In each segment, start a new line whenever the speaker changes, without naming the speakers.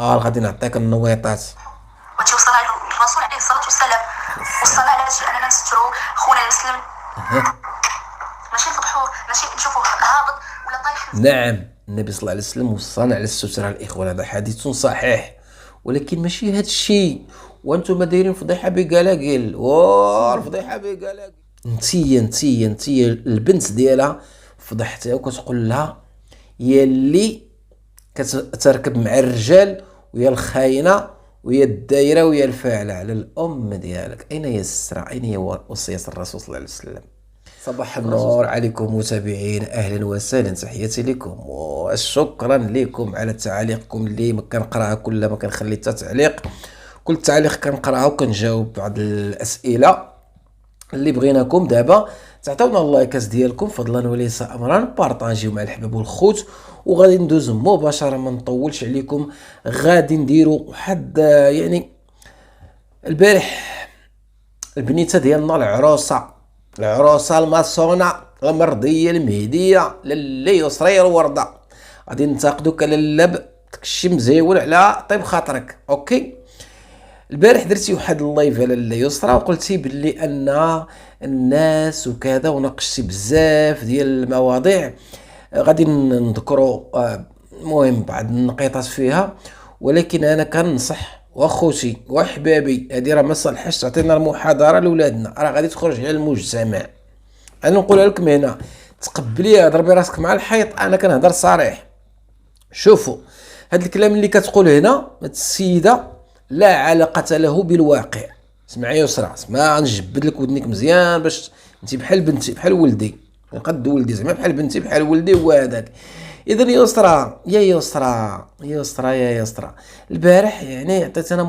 غادي نعطيك النويطات.
وتوصل الرسول عليه الصلاه والسلام.
عليه السلام.
وصلنا على هادشي اننا نسترو خونا المسلم،
أها.
ماشي نفضحوه، ماشي نشوفوه هابط ولا طايح.
نعم، النبي صلى الله عليه وسلم وصانا على الستر على الإخوان، هذا حديث صحيح، ولكن ماشي هاد الشيء وانتم دايرين فضيحة بقلاقل. الفضيحة بقلاقل. انتي البنت ديالها فضحتها وكتقول لها يا اللي كتركب مع الرجال ويا الخاينة ويا الدايرة ويا الفاعلة على الأم ديالك. أين هي السترة؟ أين هي وصية الرسول صلى الله عليه وسلم؟ صباح النور عليكم متابعين، اهلا وسهلا، تحياتي لكم وشكرا لكم على تعاليقكم اللي ما كنقراها، كل ما كنخلي حتى تعليق، كل تعليق كنقراها وكنجاوب بعض الاسئله اللي بغيناكم دابا تعطيونا اللايكات ديالكم فضلا وليس امرا، بارطاجيو مع الحباب والخوت، وغادي ندوز مباشره ما نطولش عليكم. غادي نديروا واحد يعني البارح البنيته ديالنا العروسه المصونه المرضيه المهديه للي يسري الورده، غادي ننتقدو كللب داكشي مزيون على طيب خاطرك. اوكي، البارح درتي واحد اللايف على اليسرى وقلتي باللي ان الناس وكذا، وناقشتي بزاف ديال المواضيع غادي نذكروا المهم بعض النقيطات فيها، ولكن انا كننصح واخوتي وحبابي هذه راه ما صالحاش تعطينا المحاضره لولادنا، راه غادي تخرج على المجتمع. انا نقولها لكم هنا، تقبليها ضربي راسك مع الحيط، انا كنهضر صريح. شوفوا هذا الكلام اللي كتقول هنا السيده لا علاقه له بالواقع. اسمعي يسرى، اسمع نجبد لك ودنيك مزيان باش انت بحال بنتي بحال ولدي، قد ولدي زعما بحال بنتي بحال ولدي هو هذاك. اذا يا يسرى البارح يعني عطيتنا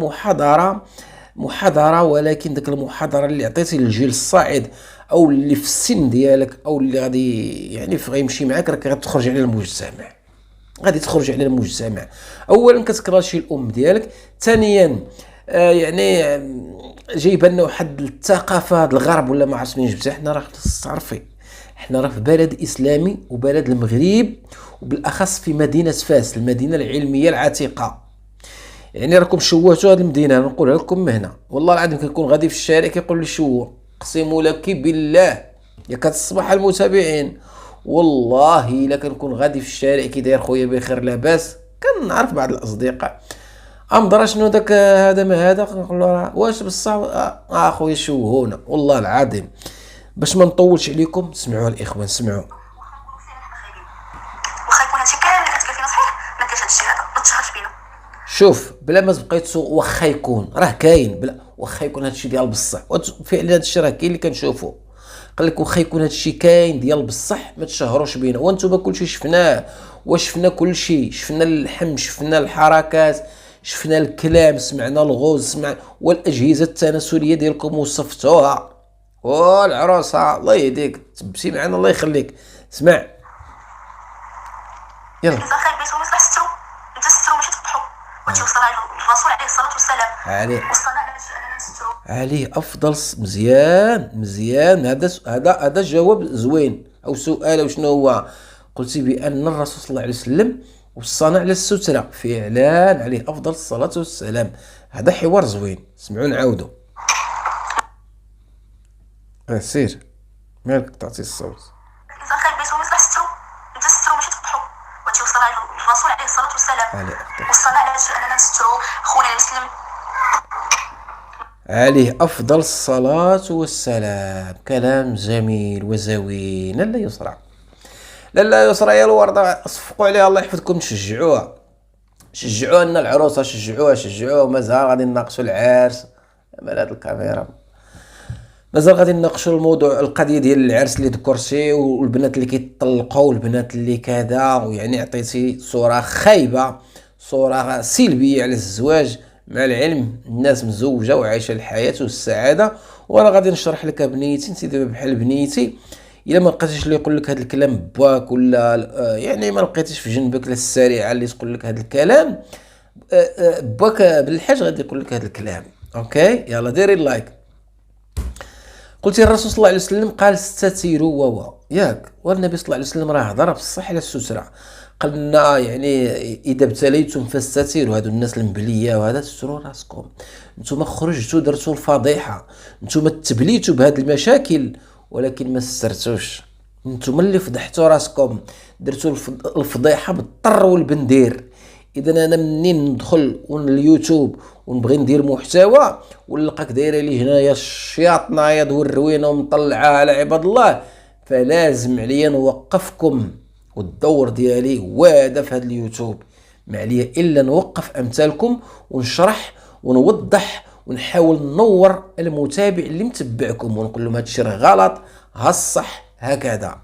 محاضره، ولكن ديك المحاضره اللي عطيتي للجيل الصاعد او اللي في السن ديالك او اللي غادي يعني غيمشي معاك، راك غتخرج على المجتمع، غادي تخرج على المجتمع. اولا كتكراشي الام ديالك، ثانيا يعني جايبه لنا واحد الثقافه هاد الغرب ولا ما عرفت منين جبتها. حنا راه تعرفي حنا راه في بلد اسلامي وبلد المغرب، وبالاخص في مدينه فاس، المدينه العلميه العتيقه. يعني راكم شوهتوا هذه المدينه، نقولها لكم هنا والله العظيم. كنكون غادي في الشارع كيقول لي شوه، اقسم لك بالله يا كتصبح المتابعين، والله الا كنكون غادي في الشارع كي داير خويا بخير لاباس، كنعرف بعض الاصدقاء درا شنو داك هذا ما هذا، كنقول له واش بصح خويا شوهونا والله العظيم. باش ما نطولش عليكم سمعوا الاخوان، سمعوا.
واخا يكون هادشي كامل اللي كتقول فينا صحيح، ما كاينش هادشي هذا، ما تشهرش بينا.
شوف بلا ما تبقيت واخا يكون راه كاين، بلا واخا يكون هادشي ديال بصح، فعلا هادشي راه كاين اللي كنشوفو. قال لك واخا يكون هادشي كاين ديال بصح ما تشهروش بينا، وانتم كلشي شفناه، وشفنا كلشي، شفنا اللحم، شفنا الحركات، شفنا الكلام، سمعنا الغوز، والاجهزه التناسليه ديالكم وصفتوها، والعروسه الله يهديك تبسي معنا الله يخليك. اسمع يلا.
اذا خير بيتو ما يصلح سترو، انت سترو ماشي تفضحوا. وتوصل الرسول عليه الصلاه والسلام.
عليه
وصلنا على اننا نسترو.
عليه افضل مزيان. هذا جواب زوين او سؤال او شنو هو. قلتي بان الرسول صلى الله عليه وسلم وصانا على الستره فعلا، عليه افضل الصلاه والسلام. هذا حوار زوين، سمعوا نعاودوا. سير مالك تعطي الصوت.
اذا خير بيتو ما يصلح سترو، انت سترو ماشي تفضحوا. وتوصل الرسول عليه الصلاه والسلام. وصلنا على اننا نسترو خونا المسلم،
عليه أفضل الصلاة والسلام. كلام جميل وزوين. لا يسرع، لا يسرع يا الوردة، صفقوا عليها الله يحفظكم، شجعوها لنا العروسة، شجعوها. مازال غادي نناقشوا العرس، مال هاد الكاميرا، مازال غادي نناقشوا الموضوع، القضية ديال العرس اللي ذكرتي، والبنات اللي كيطلقوا والبنات اللي كذا، ويعني عطيتي صورة خايبة، صورة سلبية على الزواج. مع العلم الناس مزوجة وعايشة الحياة والسعادة، وانا غادي نشرح لك بنيتي، انت دابا بحال بنيتي، الا ما لقيتيش اللي يقول لك هذا الكلام باك، ولا يعني ما لقيتيش في جنبك لا السريعة اللي تقول لك هذا الكلام، باك بالحاج غادي يقول لك هذا الكلام. اوكي يلا ديري اللايك. قلتي الرسول صلى الله عليه وسلم قال استتيروا ياك، والنبي صلى الله عليه وسلم راه هضر بصح على السترة، قالنا يعني اذا ابتليتم فاستتروا، هادو الناس المبليه وهذا تستروا راسكم. نتوما خرجتوا درتوا الفضيحه، نتوما تبليتوا بهاد المشاكل ولكن ما سترتوش، نتوما اللي فضحتوا راسكم، درتوا الفضيحه بالطر والبندير. اذا انا منين ندخل اليوتيوب ونبغي ندير محتوى ونلقاك دايره لي هنايا الشياطنايض والروينه ومطلعها على عباد الله، فلازم عليا نوقفكم. والدور ديالي هو هذا في هذا اليوتيوب، ما عليا الا نوقف امثالكم ونشرح ونوضح ونحاول ننور المتابع اللي متبعكم ونقول لهم هذا الشيء راه غلط، ها الصح هكذا.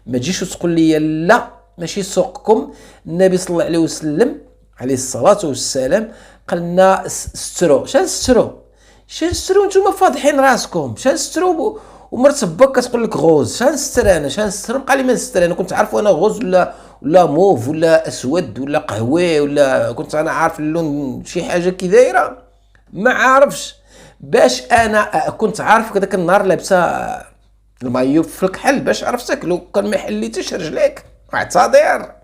ما تجيش وتقول لي لا ماشي سوقكم. النبي صلى الله عليه وسلم عليه الصلاه والسلام قال لنا ستروا. شنو ستروا؟ شنو ستروا؟ نتوما فاضحين راسكم. شنو ستروا؟ ومرت باك كتقول لك غوز. شنو نستر انا؟ شنو نستر؟ بقى لي ما نستر انا؟ كنت عارف انا غوز ولا موف ولا اسود ولا قهوي، ولا كنت انا عارف اللون شي حاجه كي دايره؟ ما عارفش. باش انا كنت عارف هذاك النهار لابسه المايو في الكحل باش عرفتك لو كان ما حليتش رجليك. اعتذر.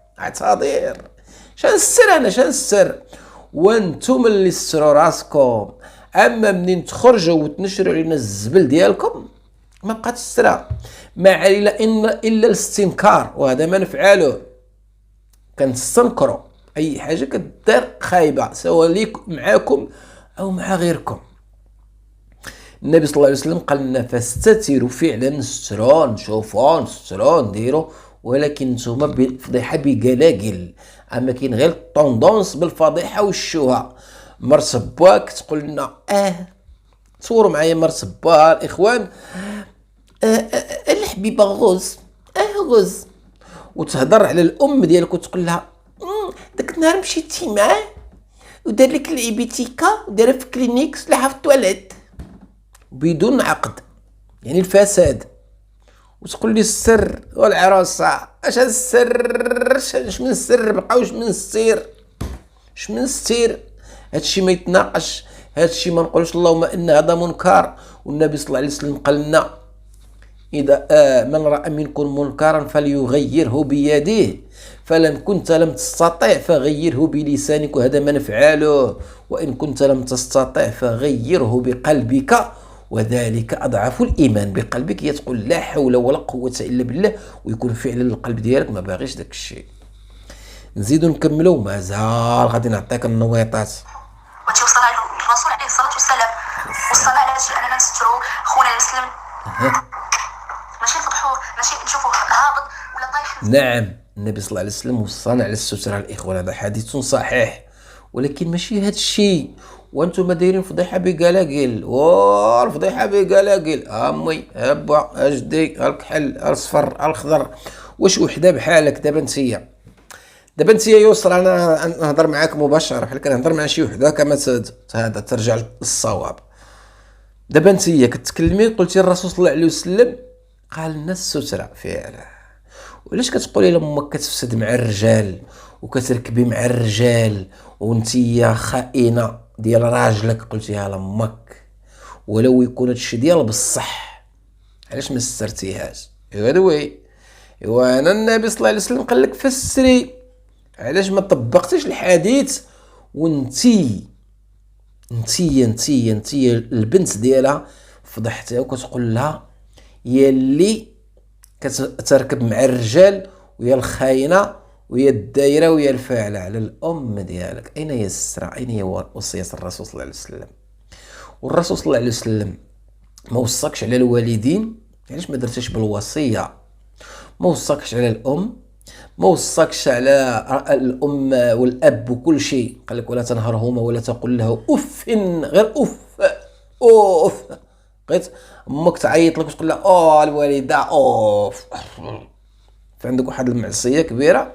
شنو نستر انا؟ شنو نستر؟ وانتم اللي ستروا راسكم. اما منين تخرجوا وتنشروا علينا الزبل ديالكم ما بقات تسترى. ما علينا الا الاستنكار، وهذا ما نفعله. كنستنكروا اي حاجه كدار خايبه سواء ليك معاكم او مع غيركم. النبي صلى الله عليه وسلم قال لنا فاستتروا، فعلا نستروا نشوفوا نستروا نديروا، ولكن نتوما بفضيحه بقلاقل. اما كاين غير طوندونس بالفضيحه والشوهه. مرسباك تقول لنا تصوروا معايا مرسبا الاخوان الحبيبه غوز غوز، وتهضر على الام ديالك وتقول لها داك النهار مشيتي معاه ودار لك العيبيتيكا ودار في كلينيك سلاحه في التواليت بدون عقد، يعني الفساد. وتقول لي السر والعروسه. اش هذا السر؟ اش من السر؟ بقاوش من السير. اش من السير؟ هادشي ما يتناقش، هادشي ما نقولش اللهم ان هذا منكر. والنبي صلى الله عليه وسلم قال لنا اذا من راى منكم منكرا فليغيره بيده، فلن كنت لم تستطع فغيره بلسانك، وهذا ما نفعله. وان كنت لم تستطع فغيره بقلبك، وذلك اضعف الايمان. بقلبك هي تقول لا حول ولا قوه الا بالله، ويكون فعلا القلب ديالك ما باغيش داك الشيء. نزيدو نكملو مازال غادي نعطيك النويطات.
وتوصلها الرسول عليه الصلاه والسلام. وصلنا على هذا الشيء اننا نستروا خونا المسلم، ماشي نفضحوه، ماشي نشوفوه هابط ولا طايح.
نعم، النبي صلى الله عليه وسلم وصانا على الستر الاخوان، هذا حديث صحيح، ولكن ماشي هذا الشيء. وانتم دايرين فضيحه بقلاقل. الفضيحه بقلاقل. امي ابا اجدي الكحل الصفر الخضر. واش وحده بحالك دابا انت يسرى؟ انا نهضر معاك مباشره بحال كنهضر مع شي وحده كما هذا ترجع للصواب. دابا انت كتكلمي قلتي الرسول صلى الله عليه وسلم قال الناس السترة فعلا. وعلاش كتقولي لامك كتفسد مع الرجال وكتركبي مع الرجال وانتيا خائنه ديال راجلك؟ قلتيها لامك ولو يكون هادشي ديال بصح، علاش ما سترتيهاش؟ ايوا انا النبي صلى الله عليه وسلم قال لك فسري، علاش ما طبقتيش الحديث؟ وانتي البنت ديالها فضحتها وكتقول لها يا اللي كتركب مع الرجال ويا الخاينه ويا الدايره ويا الفاعله على الام ديالك. اين هي السترة؟ اين هي وصيه الرسول صلى الله عليه وسلم؟ والرسول صلى الله عليه وسلم ما وصاكش على الوالدين، علاش ما درتيش بالوصيه؟ ما وصاكش على الام، ما وصاكش على الام والاب وكل شيء. قال لك ولا تنهرهما ولا تقول له اف، غير اوف. بقيت امك تعيط لك وتقول لها الوالده اوف. فعندك واحد المعصيه كبيره،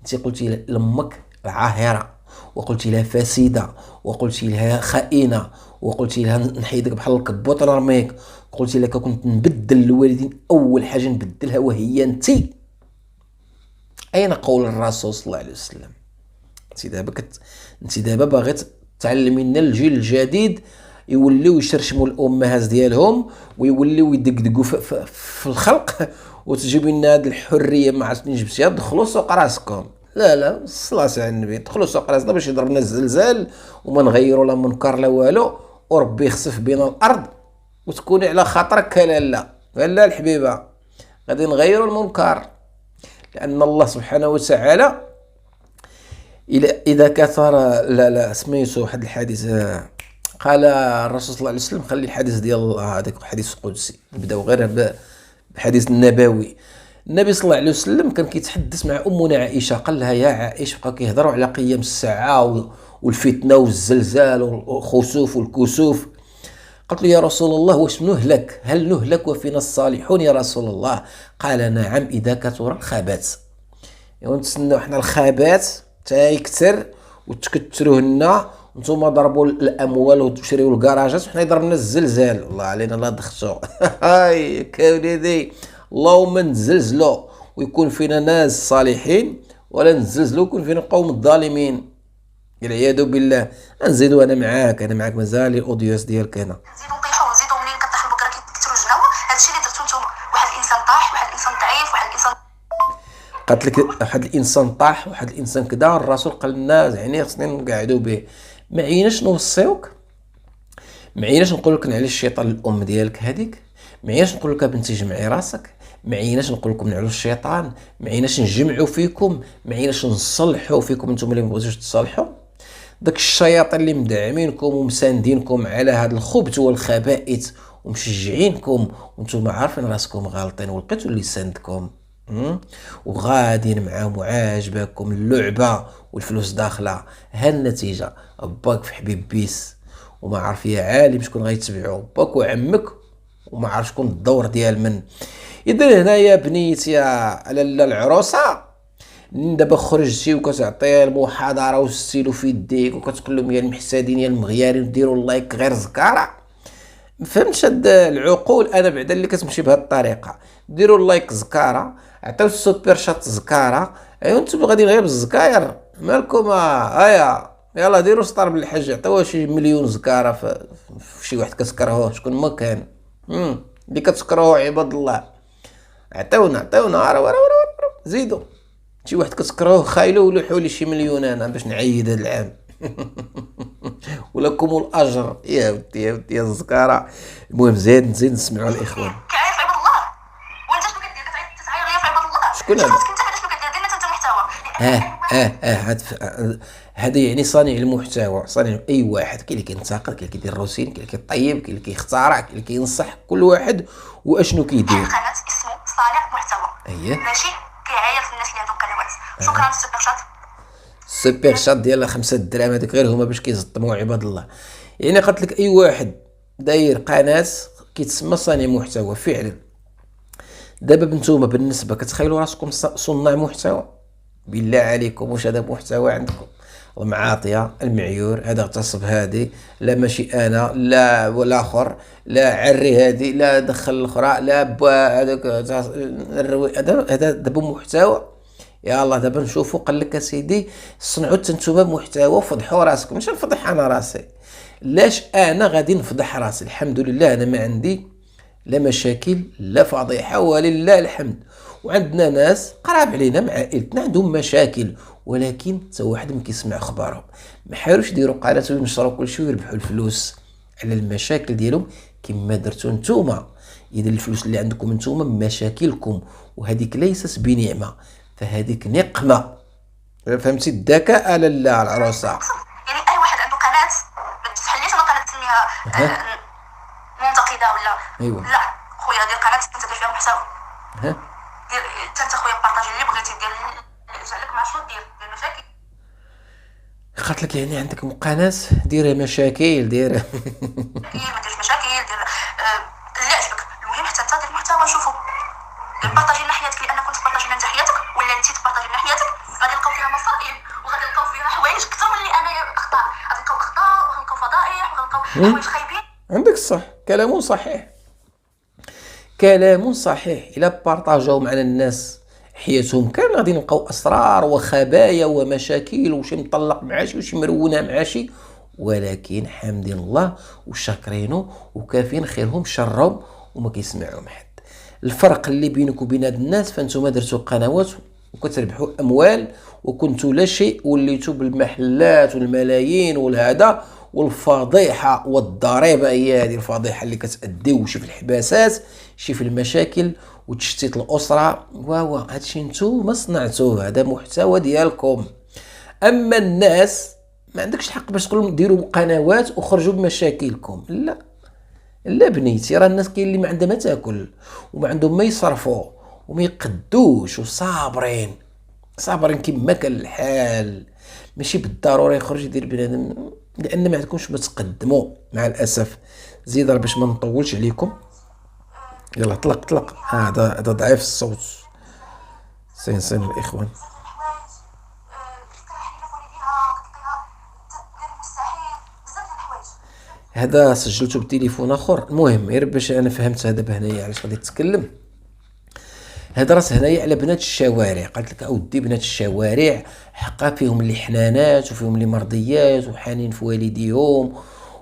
انت قلتي لامك عاهره، وقلتي لها فاسده، وقلتي لها خائنه، وقلتي لها نحيدك بحال الكبوط نرميك، قلتي لك كنت نبدل الوالدين، اول حاجه نبدلها وهي انت. اين قول الرسول صلى الله عليه وسلم؟ انت دابا باغي تعلمي لنا الجيل الجديد يوليو يشرشموا الامهات ديالهم ويوليو يدقدقوا في الخلق، وتجيبوا لنا هذه الحريه ما عرفتني جبتيها. دخلوا سوق راسكم. لا لا الصلاة على النبي، ندخلوا سوق راسنا باش يضربنا الزلزال وما نغيروا لا منكر لا والو، وربي يخسف بينا الارض وتكوني على خاطرك لالا لا الحبيبه. غادي نغيروا المنكر، لان الله سبحانه وتعالى اذا كثر لا سميتو واحد الحديث، قال الرسول صلى الله عليه وسلم، خلي الحديث ديال هذاك الحديث القدسي، نبداو غير بحديث النبوي. النبي صلى الله عليه وسلم كان كيتحدث مع امنا عائشه، قال لها يا عائشه، بقاو كيهضروا على قيام الساعه والفتنه والزلزال والخسوف والكسوف. قالت له يا رسول الله واش نهلك؟ هل نهلك وفينا الصالحون يا رسول الله؟ قال نعم اذا كثر الخبث. ونتسناو حنا الخبث تا يكثر وتكثروا لنا، نتوما ضربوا الاموال وتشريوا الكراجات وحنا يضربنا الزلزال. الله علينا لا دختو هاي كوليدي، اللهم نزلزلوا ويكون فينا ناس صالحين، ولا نزلزلوا ويكون فينا قوم الظالمين والعياذ بالله. نزيدوا، انا معاك مازال الاوديوس ديالك هنا.
نزيدوا نطيحوا، نزيدوا منين كطيح البقره كيكثروا الجناوه. هادشي اللي درتو نتوما، واحد الانسان طاح، واحد الانسان ضعيف، واحد الانسان
قالت لك واحد الانسان طاح، واحد الانسان كذا، الرسول قال لنا يعني خصنا نقعدوا به. ما عيناش نوصيوك، ما عيناش نقول لك على الشيطان الام ديالك هذيك، ما عيناش نقول لك بنتي جمعي راسك، ما عيناش نقول لكم نعلو الشيطان، ما عيناش نجمعوا فيكم، ما عيناش نصلحوا فيكم انتم اللي ما بغيتوش تصلحوا. داك الشياطين اللي مدعمينكم ومساندينكم على هذا الخبث والخبائث ومشجعينكم وانتم عارفين راسكم غالطين، ولقيتوا اللي ساندكم وغاديين معاهم وعاجباكم اللعبه والفلوس داخله. ها النتيجه، باك في حبيب بيس وما عارف يا عالم شكون غيتبعو، باك وعمك وما عارف شكون الدور ديال من. اذا هنايا بنيتي يا لاله العروسه، دابا خرجتي وكتعطي المحاضره والستيلو في يديك وكتقول لهم يا المحسدين يا المغيارين ديروا اللايك غير زكاره. فهمتش هاد العقول؟ انا بعدا اللي كتمشي بهاد الطريقه، ديروا اللايك زكاره، عطيو السوبر شات زكاره. ايوا نتوما غاديين غير بالزكاير، مالكم؟ هيا يلا ديروا سطر بالحج، عطيوها شي مليون زكاره في شي واحد كتكرهوه، شكون ما كان اللي كتكرهوه عباد الله، عطيونا زيدوا. شي واحد كتكرهوه خايلو ولوحوا لي شي مليون انا باش نعيد هاد العام ولكم الاجر يا ودي يا الزكاره. المهم نزيد نسمعوا الاخوان.
كيعيط في عباد الله، وانت شنو كدير؟ كتعيط ليا في عباد الله.
شكون هذا؟
انت بعدا شنو كدير؟ دير انت المحتوى.
هذا يعني صانع المحتوى، صانع اي واحد، كاين اللي كينتقد، كاين اللي كيدير روتين، كاين اللي كيطيب، كاين اللي كيخترع، كاين اللي كينصح، كل واحد واشنو كيدير.
قناه اسمه صانع محتوى، ماشي كيعيط للناس اللي عندهم قنوات. شكرا السوبر شات.
السوبر شات ديال 5 دراهم هذيك غير هما باش كيزطموا عباد الله. يعني قلت لك اي واحد داير قناه كيتسمى صانع محتوى فعلا. دابا بنتوما بالنسبه كتخيلوا راسكم صناع محتوى؟ بالله عليكم واش هذا محتوى عندكم؟ المعاطيه المعيور هذا اغتصب هذه، لا ماشي انا لا ولا اخر، لا عري هذه، لا دخل الاخرى، لا هذاك هذا دابا محتوى. يلا دابا نشوفوا. قال لك اسيدي صنعوا نتوما محتوى وفضحوا راسكم. ماشي نفضح انا راسي، لاش انا غادي نفضح راسي؟ الحمد لله انا ما عندي لا مشاكل لا فضيحه ولله الحمد. وعندنا ناس قراب علينا مع عائلتنا عندهم مشاكل، ولكن حتى واحد ما كيسمع اخبارهم. ما حاولوش يديروا قناه وينشروا كل شيء ويربحوا الفلوس على المشاكل ديالهم كما درتوا نتوما. اذا الفلوس اللي عندكم نتوما مشاكلكم، وهذيك ليست بنعمه، فهذيك نقمه. فهمتي الذكاء لاله العروسه؟
يعني اي واحد عنده قناه، بحال انا قناه تسميها منتقده ولا
ايوه
لا خويا دير قناه انت دير فيها محتوى. دير انت خويا بارطاجي اللي بغيتي دير اللي جا لك مع شنو دير مشاكل.
قالت لك يعني عندك قناه ديري مشاكل، دير
ما ديرش مشاكل، دير اللي عجبك. المهم حتى انت دير محتوى. نشوفوا بارطاجي لنا حياتك، لان كنت تبارطاجي لنا انت حياتك ولا انت تبارطاجي لنا حياتك، غادي نلقاو فيها مصائب وغادي نلقاو فيها حوايج اكثر من اللي انا اخطاء. غادي نلقاو اخطاء وغنلقاو فضائح وغنلقاو حوايج خايبين.
عندك الصح، كلام صحيح، كلام صحيح. الى بارطاجاو معنا الناس حياتهم كان غادي نلقاو اسرار وخبايا ومشاكل، وشي مطلق مع شي وشي مرونه مع شي، ولكن حامدين الله وشاكرينو وكافين خيرهم شرهم وما كيسمعهم حد. الفرق اللي بينك وبين هاد الناس، فانتم درتوا قنوات وكتربحوا اموال، وكنتوا لا شيء، وليتوا بالمحلات والملايين والهذا، والفضيحه والضريبه هي هذه الفضيحه اللي كتأديو شي في الحباسات، شي في المشاكل وتشتيت الاسره. واوا هادشي نتوما صنعتوه، هذا محتوى ديالكم. اما الناس ما عندكش الحق باش تقول لهم ديروا قنوات وخرجوا بمشاكلكم. لا لا بنيتي، راه الناس كاين اللي ما عندها ما تاكل وما عندهم ما يصرفوا وما يقدوش وصابرين صابرين كما كان الحال. ماشي بالضروره يخرج يدير بنادم، لان ما عندكمش ما تقدموا مع الاسف. زيد راه باش ما نطولش عليكم، يلا طلق هذا ضعيف الصوت. سين الاخوان. هذا سجلته بتليفون اخر. المهم غير باش انا فهمت هذا بهنايا علاش غادي تتكلم. هذا راس هنايا على بنات الشوارع. قالت لك اودي بنات الشوارع حقا فيهم اللي حنانات وفيهم اللي مرضيات وحانين في والديهم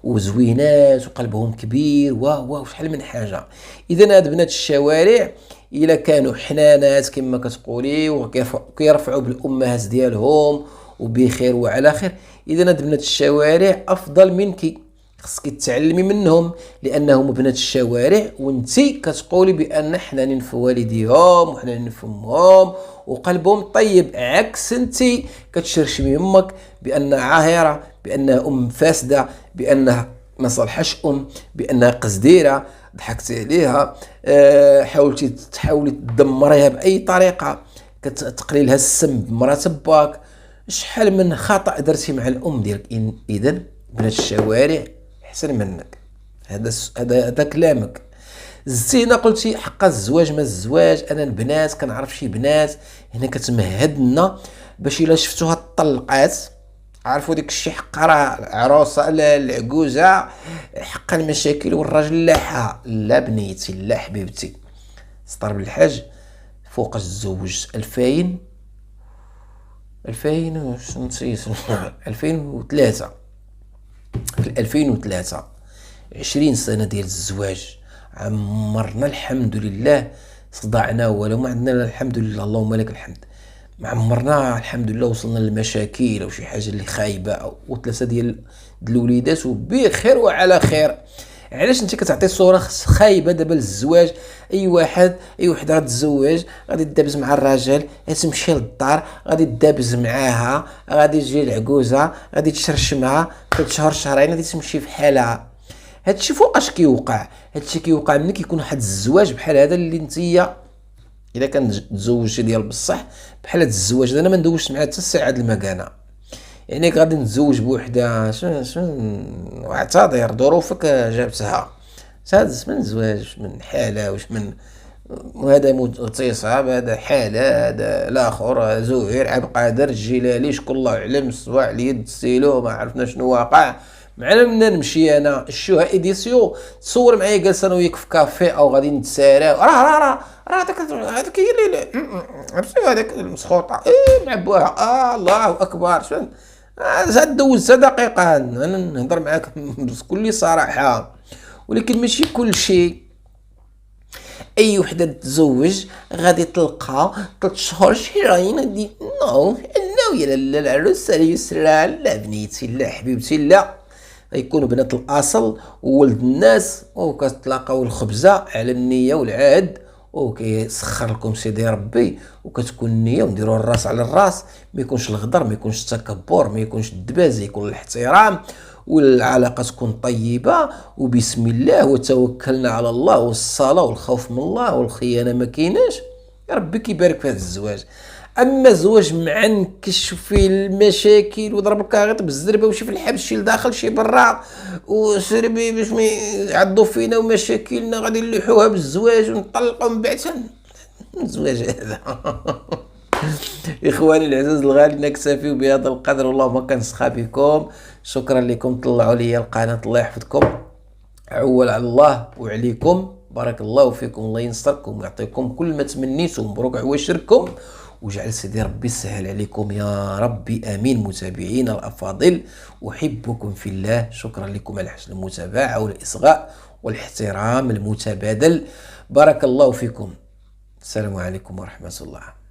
وزوينات وقلبهم كبير وشحال من حاجه. اذا هاد بنات الشوارع الا كانوا حنانات كما كتقولي وكيرفعوا بالامهات ديالهم وبخير وعلى خير، اذا هاد بنات الشوارع افضل منك، خصك تعلمي منهم لانهم بنات الشوارع، وانتي كتقولي بان حنانين في والديهم وحنانين في امهم وقلبهم طيب، عكس انتي كتشرشمي امك بانها عاهره، بانها ام فاسده، بانها ما صلحش بانها قزديره، ضحكتي عليها، تحاولي تدمريها باي طريقه، كتقلي لها السم بمرات باك. شحال من خطا درتي مع الام ديالك. اذا بنات الشوارع احسن منك. هذا كلامك. زينه قلتي حق الزواج ما الزواج، انا البنات كنعرف شي بنات هنا كتمهد لنا باش الا شفتوها طلقات عرفوا ديك الشيء حق راه عروسه العجوزه حق المشاكل والراجل لاحها. لا بنيتي لا حبيبتي، سطر بالحاج فوقاش تزوجت 2000 2003 في 2003 20 سنة ديال الزواج عمرنا الحمد لله، صدعنا ولو ما عندنا الحمد لله اللهم لك الحمد، ما عمرنا الحمد لله وصلنا للمشاكل او شي حاجه اللي خايبه او ثلاثه ديال الوليدات وبخير وعلى خير. علاش انت كتعطي صوره خايبه دابا للزواج؟ اي وحده غتزوج غادي تدابز مع الراجل، تمشي للدار غادي تدابز معاها، غادي تجي العجوزه غادي تشرشمها 3 شهور شهرين غادي تمشي في حالها. هادشي فوقاش كيوقع؟ هادشي كيوقع ملي كيكون واحد الزواج بحال هذا اللي نتيا الا كان تزوجتي ديال بصح بحال هاد الزواج. انا ما ندوزش مع حتى السعاد المكانه، يعني غادي نتزوج بوحده واعتذر ظروفك جابتها سادس من زواج من حاله واش من وهذا مغتصب، هذا حاله، هذا الاخر زهير عبد القادر الجيلاني شكون الله اعلم، الصواع اليد السيلو ما عرفنا شنو واقع معنا. من نمشي انا الشوها ايديسيو تصور معايا جالس انا وياك في كافي او غادي نتسارى راه هذاك هي اللي عرفتي هذاك المسخوطه مع بوها الله اكبر. شنو زاد دوزت دقيقه انا نهضر معاك بكل صراحه، ولكن ماشي كل شيء. اي وحده تتزوج غادي تلقى 3 شهور شهرين غادي نو يا لا العروسه يسرى. لا بنيتي لا حبيبتي لا، يكونوا بنات الاصل وولد الناس وكتلاقاو الخبزه على النيه والعهد وكيسخر لكم سيدي ربي وكتكون النيه ونديروا الراس على الراس، ما يكونش الغدر، ما يكونش التكبر، ما يكونش الدباز، يكون الاحترام والعلاقه تكون طيبه وبسم الله وتوكلنا على الله والصلاه والخوف من الله والخيانه ما كايناش. يا ربي كيبارك في هذا الزواج. اما زواج معنكش في المشاكل وضرب الكاغيط بالزربه وشي في الحبس شي لداخل شي برا وسربي باش ما يعضوا فينا ومشاكلنا غادي نلوحوها بالزواج ونطلقوا من بعد الزواج هذا. اخواني العزاز الغالي نكتفي بهذا القدر، والله كنسخى بكم. شكرا لكم، طلعوا لي القناه، الله يحفظكم، عول على الله وعليكم، بارك الله فيكم، الله ينصركم ويعطيكم كل ما تمنيتم، مبروك عواشركم وجعل سيدي ربي يسهل عليكم يا ربي امين. متابعينا الافاضل احبكم في الله، شكرا لكم على حسن المتابعه والاصغاء والاحترام المتبادل، بارك الله فيكم. السلام عليكم ورحمه الله.